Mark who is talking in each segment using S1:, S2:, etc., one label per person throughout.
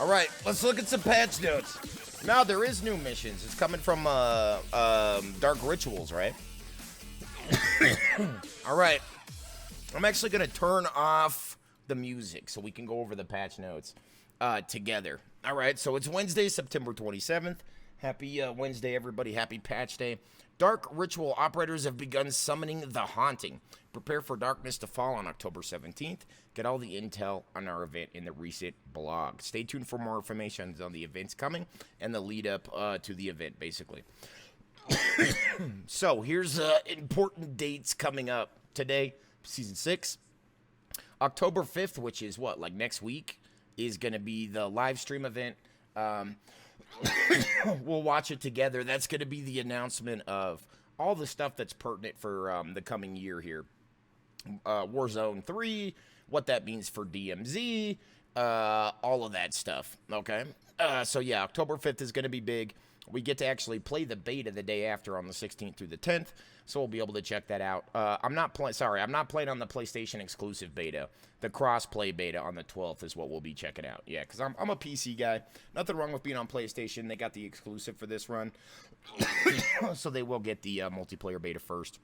S1: All right, let's look at some patch notes. Now, there is new missions. It's coming from Dark Rituals, right? All right. I'm actually going to turn off the music so we can go over the patch notes together. All right, so it's Wednesday, September 27th. Happy Wednesday, everybody. Happy patch day. Dark Ritual operators have begun summoning the Haunting. Prepare for darkness to fall on October 17th. Get all the intel on our event in the recent blog. Stay tuned for more information on the events coming and the lead up to the event, basically. So here's important dates coming up today. Season 6. October 5th, which is what, like next week, is going to be the live stream event. We'll watch it together. That's going to be the announcement of all the stuff that's pertinent for the coming year here. Warzone 3, what that means for DMZ, all of that stuff, okay? So yeah, October 5th is going to be big. We get to actually play the beta the day after on the 16th through the 10th, so we'll be able to check that out. I'm not playing on the PlayStation exclusive beta. The cross-play beta on the 12th is what we'll be checking out. Yeah, because I'm a PC guy. Nothing wrong with being on PlayStation. They got the exclusive for this run, so they will get the multiplayer beta first.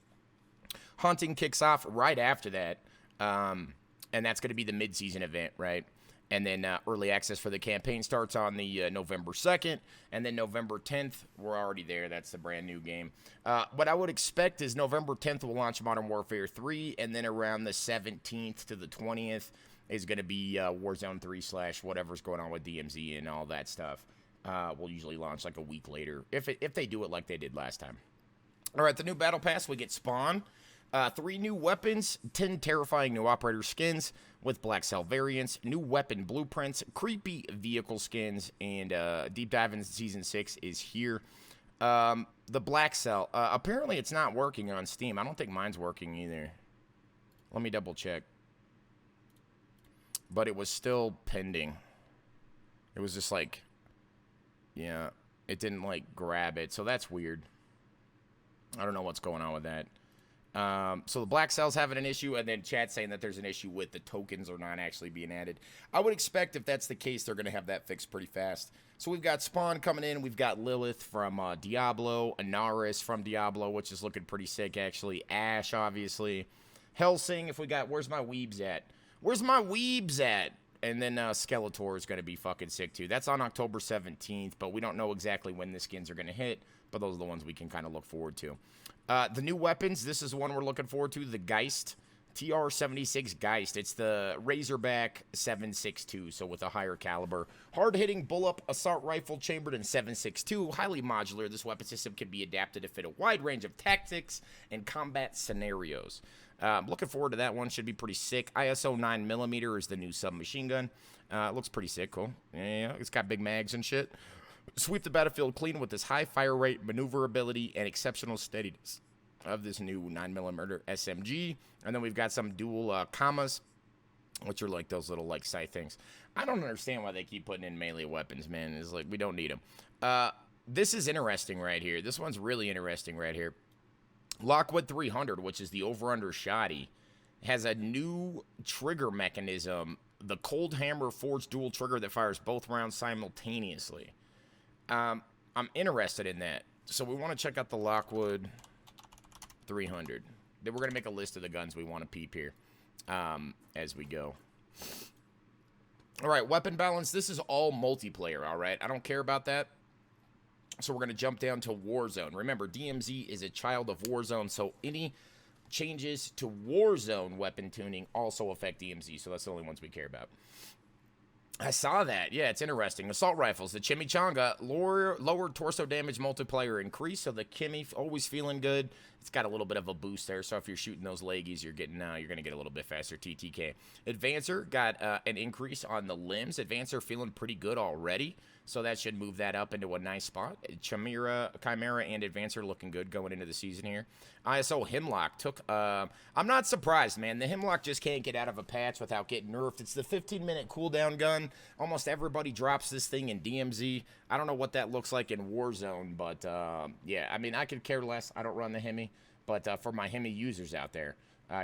S1: Haunting kicks off right after that, and that's going to be the mid-season event, right? And then early access for the campaign starts on the November 2nd. And then November 10th, we're already there. That's the brand new game. What I would expect is November 10th will launch Modern Warfare 3. And then around the 17th to the 20th is going to be Warzone 3 / whatever's going on with DMZ and all that stuff. We'll usually launch like a week later if they do it like they did last time. All right, the new Battle Pass, we get Spawn. 3 new weapons, 10 terrifying new operator skins with Black Cell variants, new weapon blueprints, creepy vehicle skins, and Deep Dive in Season 6 is here. The Black Cell, apparently it's not working on Steam. I don't think mine's working either. Let me double check. But it was still pending. It was just like, yeah, it didn't like grab it, so that's weird. I don't know what's going on with that. So the Black Cell's having an issue, and then chat saying that there's an issue with the tokens are not actually being added. I would expect if that's the case, they're going to have that fixed pretty fast. So we've got Spawn coming in. We've got Lilith from Diablo, Anaris from Diablo, which is looking pretty sick, actually. Ash, obviously. Helsing, if we got... Where's my weebs at? Where's my weebs at? And then Skeletor is going to be fucking sick, too. That's on October 17th, but we don't know exactly when the skins are going to hit, but those are the ones we can kind of look forward to. The new weapons, this is one we're looking forward to, the Geist, TR-76 Geist. It's the Razorback 7.62, so with a higher caliber. Hard-hitting bull-up assault rifle chambered in 7.62, highly modular. This weapon system can be adapted to fit a wide range of tactics and combat scenarios. Looking forward to that one. Should be pretty sick. ISO 9mm is the new submachine gun. Looks pretty sick. Cool. Yeah, it's got big mags and shit. Sweep the battlefield clean with this high fire rate, maneuverability, and exceptional steadiness of this new 9mm SMG. And then we've got some dual commas, which are like those little like sight things. I don't understand why they keep putting in melee weapons, man. It's like we don't need them. This is interesting right here. This one's really interesting right here. Lockwood 300, which is the over-under shoddy, has a new trigger mechanism. The Cold Hammer forged dual trigger that fires both rounds simultaneously. I'm interested in that. So we want to check out the Lockwood 300. Then we're going to make a list of the guns we want to peep here as we go. All right, weapon balance. This is all multiplayer, all right? I don't care about that. So we're going to jump down to Warzone. Remember, DMZ is a child of Warzone, so any changes to Warzone weapon tuning also affect DMZ, so that's the only ones we care about. I saw that. Yeah, it's interesting. Assault rifles. The Chimichanga, lower torso damage multiplier increase, so the Kimi always feeling good. It's got a little bit of a boost there, so if you're shooting those leggies, you're going to get a little bit faster TTK. Advancer got an increase on the limbs. Advancer feeling pretty good already, so that should move that up into a nice spot. Chimera, and Advancer looking good going into the season here. ISO Hemlock took... I'm not surprised, man. The Hemlock just can't get out of a patch without getting nerfed. It's the 15-minute cooldown gun. Almost everybody drops this thing in DMZ. I don't know what that looks like in Warzone, but yeah, I mean, I could care less. I don't run the Hemi, but for my Hemi users out there,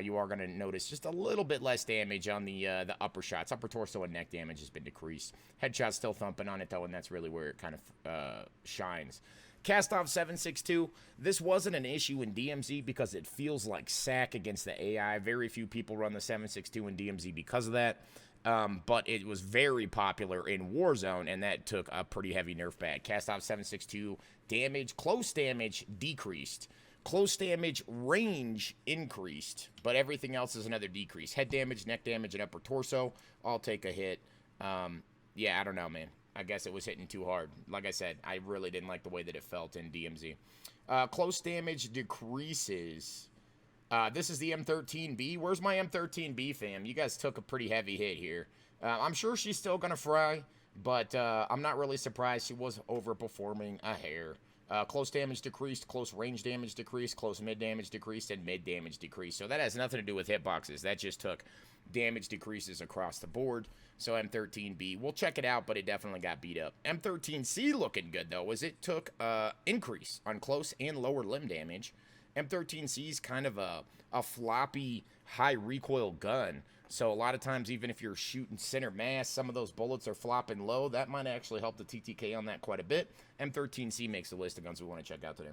S1: you are going to notice just a little bit less damage on the upper shots. Upper torso and neck damage has been decreased. Headshot still thumping on it, though, and that's really where it kind of shines. Cast off 7.62. This wasn't an issue in DMZ because it feels like sack against the AI. Very few people run the 7.62 in DMZ because of that. But it was very popular in Warzone, and that took a pretty heavy nerf back. Cast off 7.62 damage, close damage decreased. Close damage range increased, but everything else is another decrease. Head damage, neck damage, and upper torso all take a hit. Yeah, I don't know, man. I guess it was hitting too hard. Like I said, I really didn't like the way that it felt in DMZ. Close damage decreases. This is the M13B. Where's my M13B, fam? You guys took a pretty heavy hit here. I'm sure she's still going to fry, but I'm not really surprised. She was overperforming a hair. Close damage decreased, close range damage decreased, close mid damage decreased, and mid damage decreased. So that has nothing to do with hitboxes. That just took damage decreases across the board. So M13B, we'll check it out, but it definitely got beat up. M13C looking good, though, as it took increase on close and lower limb damage. M13C is kind of a floppy, high recoil gun. So a lot of times, even if you're shooting center mass, some of those bullets are flopping low. That might actually help the TTK on that quite a bit. M13C makes the list of guns we want to check out today.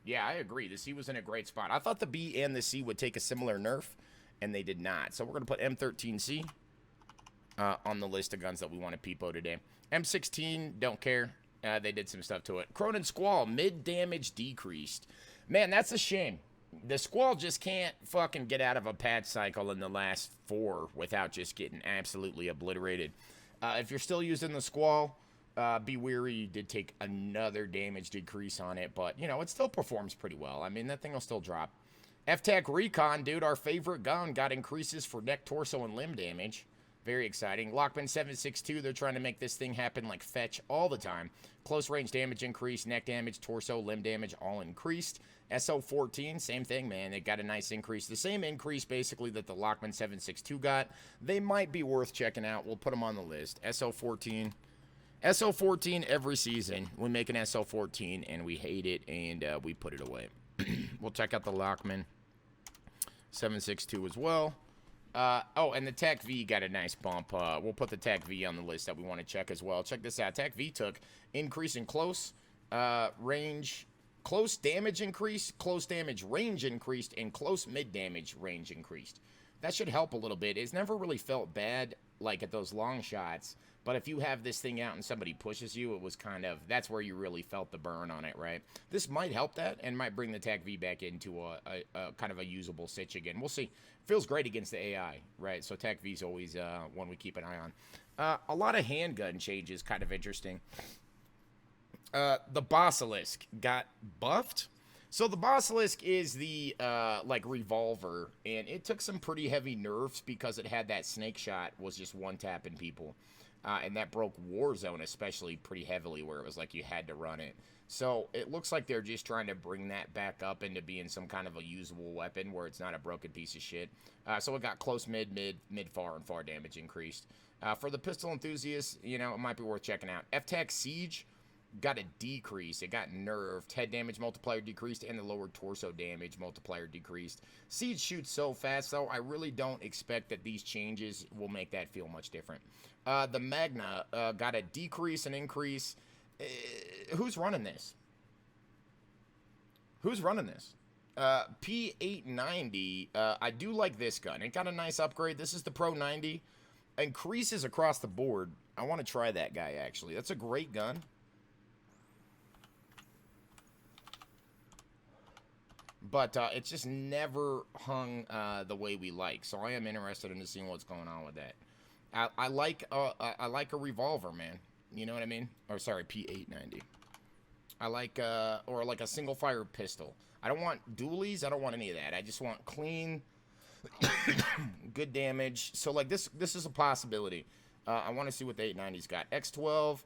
S1: Yeah, I agree. The C was in a great spot. I thought the B and the C would take a similar nerf, and they did not. So we're going to put M13C on the list of guns that we want to peepo today. M16, don't care. They did some stuff to it. Cronin Squall, mid damage decreased. Man, that's a shame. The Squall just can't fucking get out of a patch cycle in the last 4 without just getting absolutely obliterated. If you're still using the Squall, be wary. You did take another damage decrease on it, but, you know, it still performs pretty well. I mean, that thing will still drop. F-Tac Recon, dude, our favorite gun, got increases for neck, torso, and limb damage. Very exciting. Lockman 7.62, they're trying to make this thing happen like fetch all the time. Close range damage increased, neck damage, torso, limb damage, all increased. SO14, same thing, man. It got a nice increase. The same increase, basically, that the Lockman 7.62 got. They might be worth checking out. We'll put them on the list. SO14. SO14 every season. We make an SO14, and we hate it, and we put it away. We'll check out the Lockman 7.62 as well. Oh, and the TAC V got a nice bump. We'll put the TAC V on the list that we want to check as well. Check this out. TAC V took increase in close range, close damage increased, close damage range increased, and close mid damage range increased. That should help a little bit. It's never really felt bad, like at those long shots. But if you have this thing out and somebody pushes you, it was kind of, that's where you really felt the burn on it, right? This might help that and might bring the TAC V back into a kind of a usable sitch again. We'll see. Feels great against the AI, right? So TAC V is always one we keep an eye on. A lot of handgun changes, kind of interesting. The Basilisk got buffed. So the Basilisk is the, like, revolver, and it took some pretty heavy nerfs because it had that snake shot, was just one-tapping people. And that broke Warzone especially pretty heavily, where it was like you had to run it. So it looks like they're just trying to bring that back up into being some kind of a usable weapon where it's not a broken piece of shit. So it got close, mid, far, and far damage increased. For the pistol enthusiasts, you know, it might be worth checking out. F-Tac Siege got a decrease. It got nerfed. Head damage multiplier decreased, and the lower torso damage multiplier decreased. Siege shoots so fast, though, I really don't expect that these changes will make that feel much different. The Magna got a decrease and increase. Who's running this? Who's running this? P890. I do like this gun. It got a nice upgrade. This is the Pro 90. Increases across the board. I want to try that guy, actually. That's a great gun. But it's just never hung the way we like. So I am interested in seeing what's going on with that. I like a revolver, man. You know what I mean? Or sorry, P890. I like or like a single fire pistol. I don't want dualies. I don't want any of that. I just want clean, good damage. So like this is a possibility. I want to see what the 890's got. X12.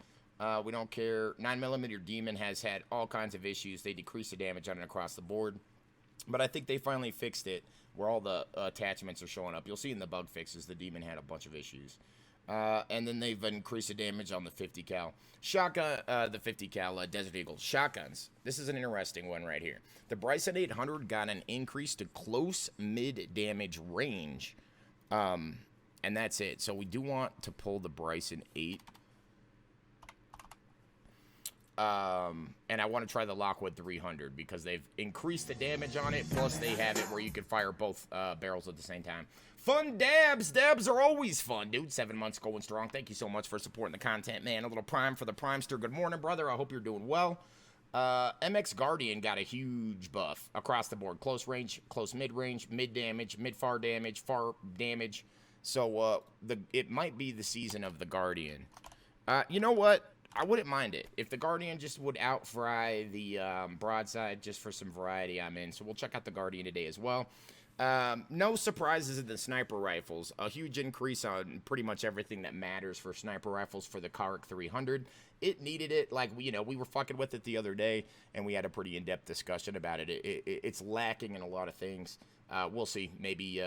S1: We don't care. 9mm Demon has had all kinds of issues. They decrease the damage on it across the board. But I think they finally fixed it where all the attachments are showing up. You'll see in the bug fixes the Demon had a bunch of issues. And then they've increased the damage on the 50 cal. Shotgun, the 50 cal Desert Eagle. Shotguns. This is an interesting one right here. The Bryson 800 got an increase to close mid damage range. And that's it. So we do want to pull the Bryson 8. And I want to try the Lockwood 300 because they've increased the damage on it. Plus they have it where you can fire both barrels at the same time. Fun dabs. Dabs are always fun, dude. 7 months going strong. Thank you so much for supporting the content, man. A little prime for the Primester. Good morning, brother. I hope you're doing well. MX Guardian got a huge buff across the board. Close range, close mid-range, mid-damage, mid-far damage, far damage. So it might be the season of the Guardian. You know what? I wouldn't mind it. If the Guardian just would out-fry the broadside just for some variety, I'm in. So we'll check out the Guardian today as well. No surprises in the sniper rifles. A huge increase on pretty much everything that matters for sniper rifles for the Karik 300. It needed it. Like, we were fucking with it the other day, and we had a pretty in-depth discussion about it. It's lacking in a lot of things. We'll see. Maybe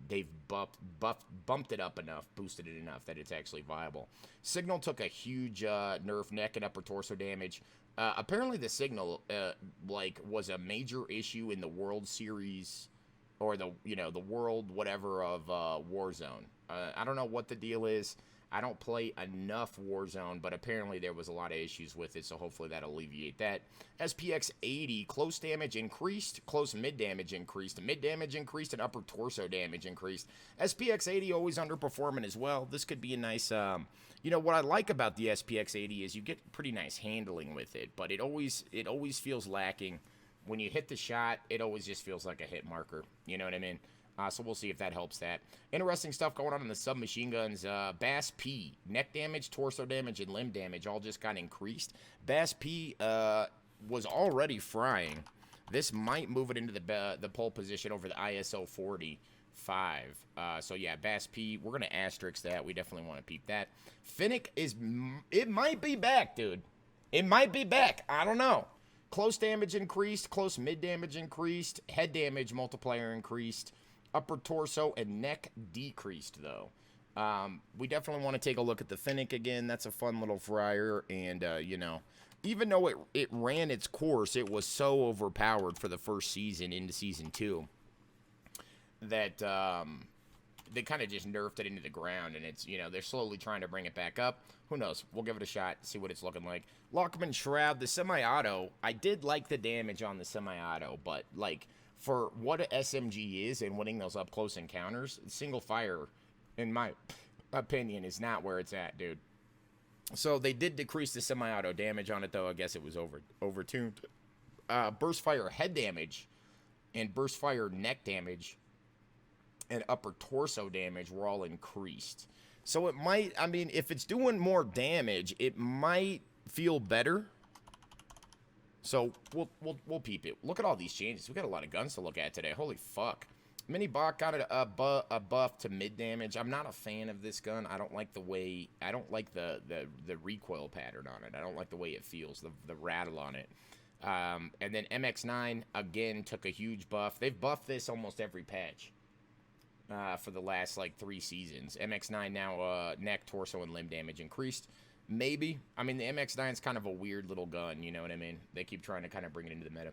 S1: they've bumped it up enough, boosted it enough that it's actually viable. Signal took a huge nerf neck and upper torso damage. Apparently the Signal was a major issue in the World Series or the world whatever of Warzone. I don't know what the deal is. I don't play enough Warzone, but apparently there was a lot of issues with it, so hopefully that'll alleviate that. SPX 80, close damage increased, close mid damage increased, and upper torso damage increased. SPX 80 always underperforming as well. This could be a nice, what I like about the SPX 80 is you get pretty nice handling with it, but it always feels lacking. When you hit the shot, it always just feels like a hit marker. You know what I mean? So we'll see if that helps that. Interesting stuff going on in the submachine guns. Bass P, neck damage, torso damage, and limb damage all just got increased. Bass P was already frying. This might move it into the pole position over the ISO 45. So yeah, Bass P, we're going to asterisk that. We definitely want to peep that. Finnick it might be back, dude. It might be back. I don't know. Close damage increased, close mid damage increased, head damage multiplier increased. Upper torso and neck decreased, though. We definitely want to take a look at the Finnick again. That's a fun little fryer. And, even though it ran its course, it was so overpowered for the first season into Season 2 that they kind of just nerfed it into the ground. And it's, they're slowly trying to bring it back up. Who knows? We'll give it a shot, see what it's looking like. Lockman Shroud, the semi-auto. I did like the damage on the semi-auto, but, for what a SMG is and winning those up-close encounters, single fire, in my opinion, is not where it's at, dude. So they did decrease the semi-auto damage on it, though. I guess it was overtuned. Burst fire head damage and burst fire neck damage and upper torso damage were all increased. So it might, if it's doing more damage, it might feel better. So we'll peep it. Look at all these changes. We got a lot of guns to look at today. Holy fuck. Mini Bach got a buff to mid damage. I'm not a fan of this gun. I don't like the way. I don't like the recoil pattern on it. I don't like the way it feels. The rattle on it. And then MX9 again took a huge buff. They've buffed this almost every patch for the last 3 seasons. MX9 now neck, torso, and limb damage increased. Maybe. The MX9 is kind of a weird little gun, you know what I mean? They keep trying to kind of bring it into the meta.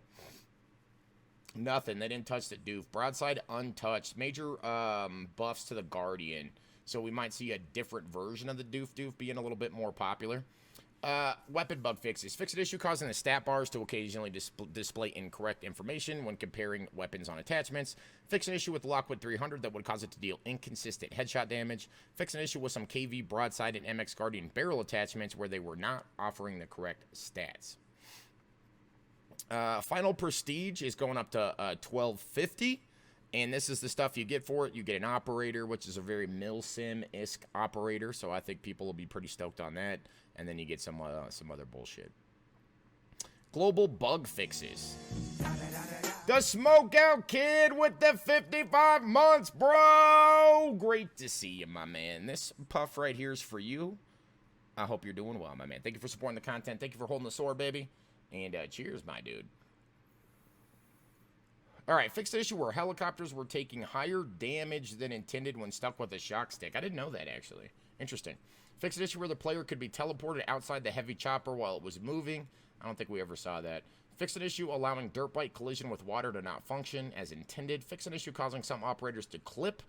S1: Nothing. They didn't touch the doof. Broadside untouched. Major buffs to the Guardian. So we might see a different version of the doof being a little bit more popular. Weapon bug fixes. Fix an issue causing the stat bars to occasionally display incorrect information when comparing weapons on attachments. Fix an issue with the Lockwood 300 that would cause it to deal inconsistent headshot damage. Fix an issue with some KV broadside and MX Guardian barrel attachments where they were not offering the correct stats. Final Prestige is going up to 1250. And this is the stuff you get for it. You get an operator, which is a very Milsim-esque operator. So I think people will be pretty stoked on that. And then you get some other bullshit. Global bug fixes. The Smoke Out Kid with the 55 months, bro. Great to see you, my man. This puff right here is for you. I hope you're doing well, my man. Thank you for supporting the content. Thank you for holding the sword, baby. And cheers, my dude. All right, fixed an issue where helicopters were taking higher damage than intended when stuck with a shock stick. I didn't know that, actually. Interesting. Fixed an issue where the player could be teleported outside the heavy chopper while it was moving. I don't think we ever saw that. Fixed an issue allowing dirt bike collision with water to not function as intended. Fixed an issue causing some operators to clip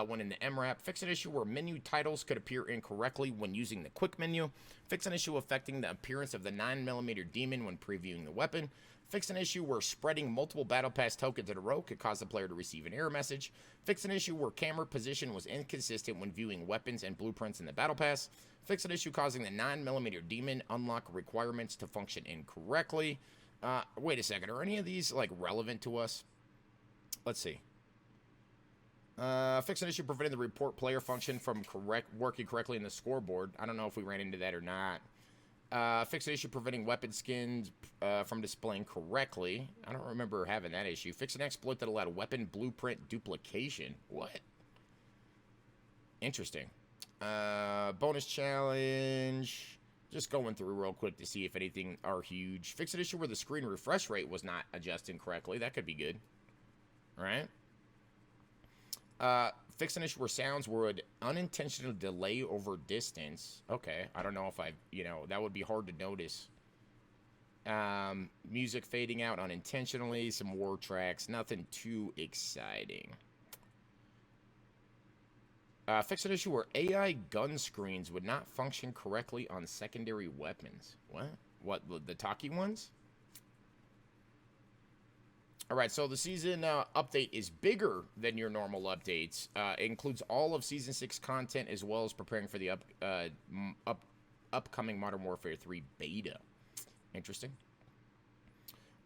S1: when in the MRAP. Fix an issue where menu titles could appear incorrectly when using the quick menu. Fix an issue affecting the appearance of the 9mm demon when previewing the weapon. Fix an issue where spreading multiple Battle Pass tokens in a row could cause the player to receive an error message. Fix an issue where camera position was inconsistent when viewing weapons and blueprints in the Battle Pass. Fix an issue causing the 9mm demon unlock requirements to function incorrectly. Wait a second, are any of these, like, relevant to us? Let's see. Fix an issue preventing the report player function from working correctly in the scoreboard. I don't know if we ran into that or not. Fix an issue preventing weapon skins from displaying correctly. I don't remember having that issue. Fix an exploit that allowed weapon blueprint duplication. What? Interesting. Bonus challenge. Just going through real quick to see if anything are huge. Fix an issue where the screen refresh rate was not adjusting correctly. That could be good. All right. Fix an issue where sounds would unintentionally delay over distance. Okay, I don't know if that would be hard to notice. Music fading out unintentionally, some war tracks, nothing too exciting. Fix an issue where AI gun screens would not function correctly on secondary weapons. What, the talkie ones? All right, so the season update is bigger than your normal updates. It includes all of Season 6 content as well as preparing for the upcoming Modern Warfare 3 beta. Interesting.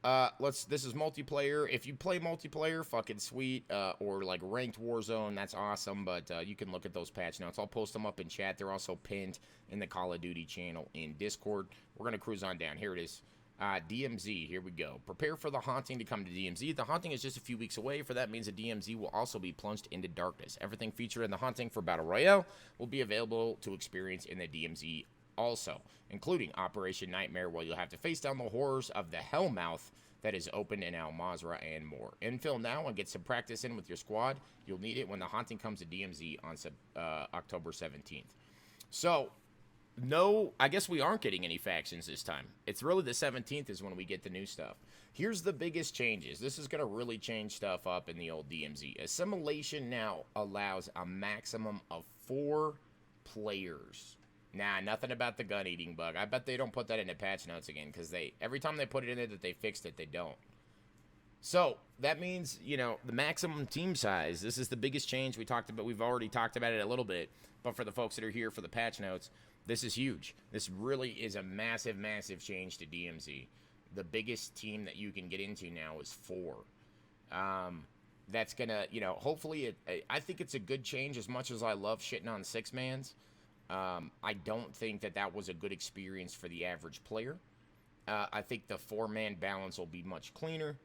S1: This is multiplayer. If you play multiplayer, fucking sweet. Or like ranked Warzone, that's awesome. But you can look at those patch notes. I'll post them up in chat. They're also pinned in the Call of Duty channel in Discord. We're going to cruise on down. Here it is. DMZ, here we go. Prepare for the haunting to come to DMZ. The haunting is just a few weeks away. For that means the DMZ will also be plunged into darkness. Everything featured in the haunting for Battle Royale will be available to experience in the DMZ also, including Operation Nightmare, where you'll have to face down the horrors of the Hellmouth that is open in Al Mazrah and more. Infill now and get some practice in with your squad. You'll need it when the haunting comes to DMZ on October 17th. So, no, I guess we aren't getting any factions this time. It's really the 17th is when we get the new stuff. Here's the biggest changes. This is going to really change stuff up in the old DMZ. Assimilation now allows a maximum of 4 players. Nah, nothing about the gun-eating bug. I bet they don't put that in the patch notes again, because every time they put it in there that they fixed it, they don't. So, that means, the maximum team size. This is the biggest change we talked about. We've already talked about it a little bit, but for the folks that are here for the patch notes, this is huge. This really is a massive, massive change to DMZ. The biggest team that you can get into now is 4. That's going to, hopefully, I think it's a good change as much as I love shitting on 6-mans. I don't think that was a good experience for the average player. I think the 4-man balance will be much cleaner,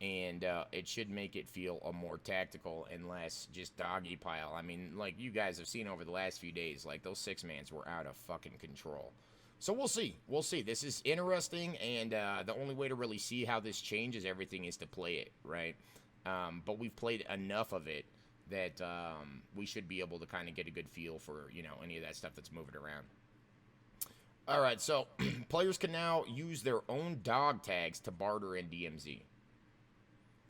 S1: and it should make it feel a more tactical and less just doggy pile. I mean, like you guys have seen over the last few days, like those 6-mans were out of fucking control. So we'll see. We'll see. This is interesting, and the only way to really see how this changes everything is to play it, right? But we've played enough of it that we should be able to kind of get a good feel for, any of that stuff that's moving around. All right, so players can now use their own dog tags to barter in DMZ.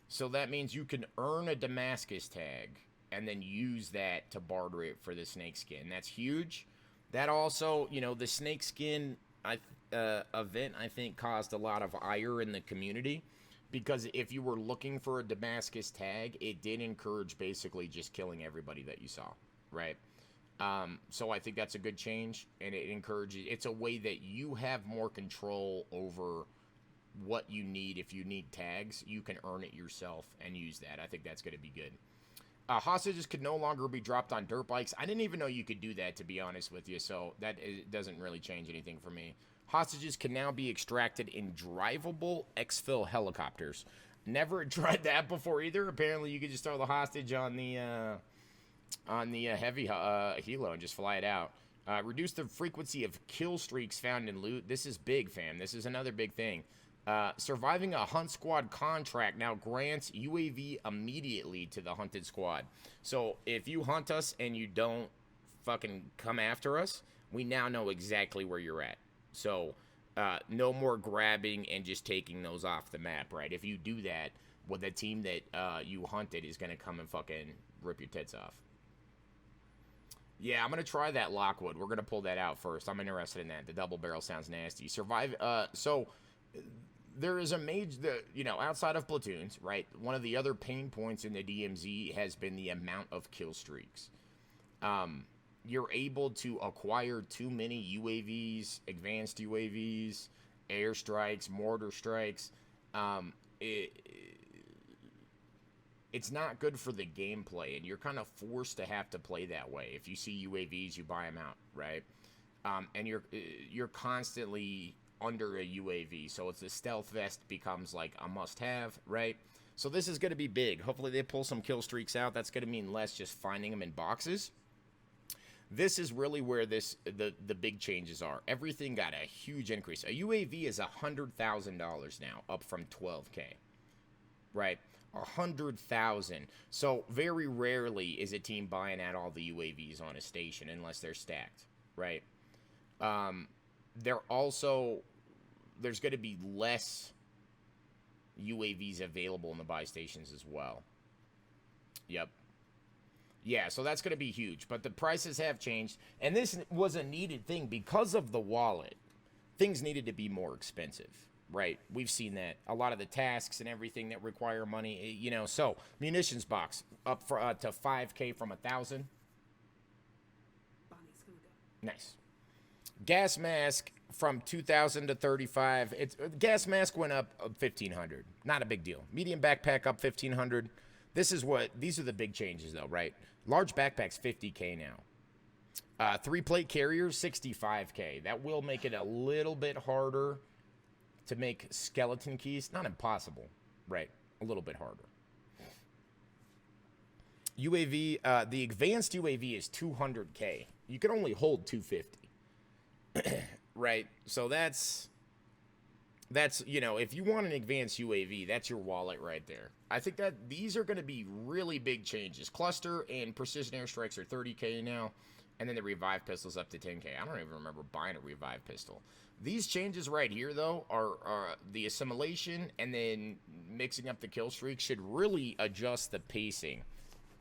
S1: So that means you can earn a Damascus tag and then use that to barter it for the snakeskin. That's huge. That also, the snakeskin event, I think, caused a lot of ire in the community. Because if you were looking for a Damascus tag, it did encourage basically just killing everybody that you saw, right? So I think that's a good change, and it's a way that you have more control over what you need. If you need tags, you can earn it yourself and use that. I think that's going to be good. Hostages could no longer be dropped on dirt bikes. I didn't even know you could do that, to be honest with you, so it doesn't really change anything for me. Hostages can now be extracted in drivable exfil helicopters. Never tried that before either. Apparently, you could just throw the hostage on the heavy helo and just fly it out. Reduce the frequency of kill streaks found in loot. This is big, fam. This is another big thing. Surviving a hunt squad contract now grants UAV immediately to the hunted squad. So if you hunt us and you don't fucking come after us, we now know exactly where you're at. So no more grabbing and just taking those off the map, right? If you do that, well, the team that you hunted is going to come and fucking rip your tits off. Yeah, I'm going to try that Lockwood. We're going to pull that out first. I'm interested in that. The double barrel sounds nasty. Survive. So there is a major, you know, outside of platoons, right? One of the other pain points in the DMZ has been the amount of kill streaks. You're able to acquire too many UAVs, advanced UAVs, airstrikes, mortar strikes. It's not good for the gameplay, and you're kind of forced to have to play that way. If you see UAVs, you buy them out, right? And you're constantly under a UAV, so it's the stealth vest becomes like a must-have, right? So this is going to be big. Hopefully they pull some kill streaks out. That's going to mean less just finding them in boxes. This is really where the big changes are. Everything got a huge increase. A UAV is $100,000 now, up from $12K, right? 100,000. So very rarely is a team buying out all the UAVs on a station unless they're stacked, right? There's going to be less UAVs available in the buy stations as well. Yep. Yeah, so that's going to be huge. But the prices have changed, and this was a needed thing because of the wallet. Things needed to be more expensive. Right, we've seen that. A lot of the tasks and everything that require money, you know. So, munitions box up for to 5K from 1,000. Nice. Gas mask from 2,000 to 35. Gas mask went up 1,500. Not a big deal. Medium backpack up 1,500. These are the big changes though, right? Large backpacks 50K now. 3-plate carriers 65K. That will make it a little bit harder to make skeleton keys. Not impossible, right? A little bit harder. UAV, the advanced UAV is 200K. You can only hold 250, right? So that's, you know, if you want an advanced UAV, that's your wallet right there. I think that these are going to be really big changes. Cluster and precision airstrikes are 30K now, and then the revive pistol's up to 10K. I don't even remember buying a revive pistol. These changes right here, though, are the assimilation and then mixing up the kill streak should really adjust the pacing.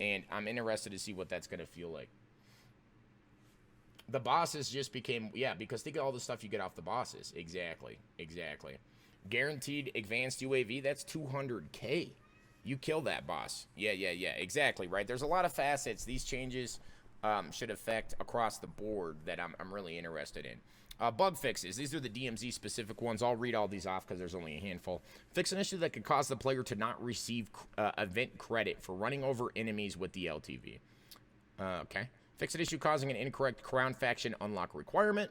S1: And I'm interested to see what that's going to feel like. The bosses just became, yeah, because think of all the stuff you get off the bosses. Exactly. Guaranteed advanced UAV, that's 200K. You kill that boss. Yeah, exactly, right? There's a lot of facets these changes should affect across the board that I'm really interested in. Bug fixes. These are the DMZ specific ones. I'll read all these off because there's only a handful. Fix an issue that could cause the player to not receive event credit for running over enemies with the LTV. Okay. Fix an issue causing an incorrect crown faction unlock requirement.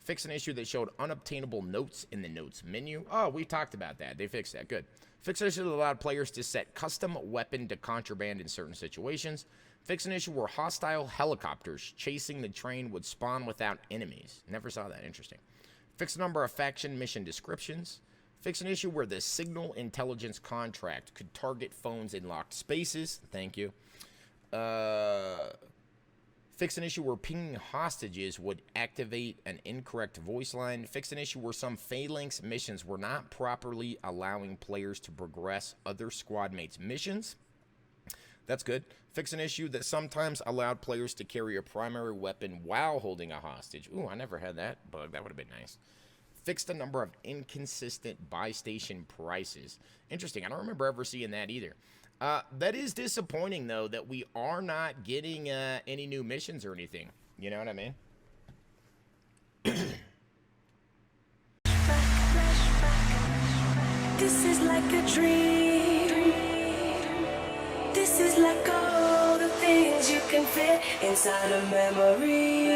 S1: Fix an issue that showed unobtainable notes in the notes menu. Oh, we talked about that. They fixed that. Good. Fix an issue that allowed players to set custom weapon to contraband in certain situations. Fix an issue where hostile helicopters chasing the train would spawn without enemies. Never saw that. Interesting. Fix a number of faction mission descriptions. Fix an issue where the signal intelligence contract could target phones in locked spaces. Thank you. Fix an issue where pinging hostages would activate an incorrect voice line. Fix an issue where some phalanx missions were not properly allowing players to progress other squad mates' missions. That's good. Fix an issue that sometimes allowed players to carry a primary weapon while holding a hostage. Ooh, I never had that bug. That would have been nice. Fixed a number of inconsistent buy station prices. Interesting. I don't remember ever seeing that either. That is disappointing, though, that we are not getting any new missions or anything. You know what I mean?
S2: This is like a dream. This is like all the things you can fit inside a memory.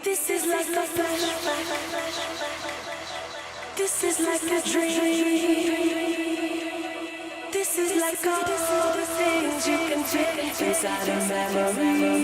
S2: This is like a flashback. This is like a dream. This is like all the things you can fit inside a memory.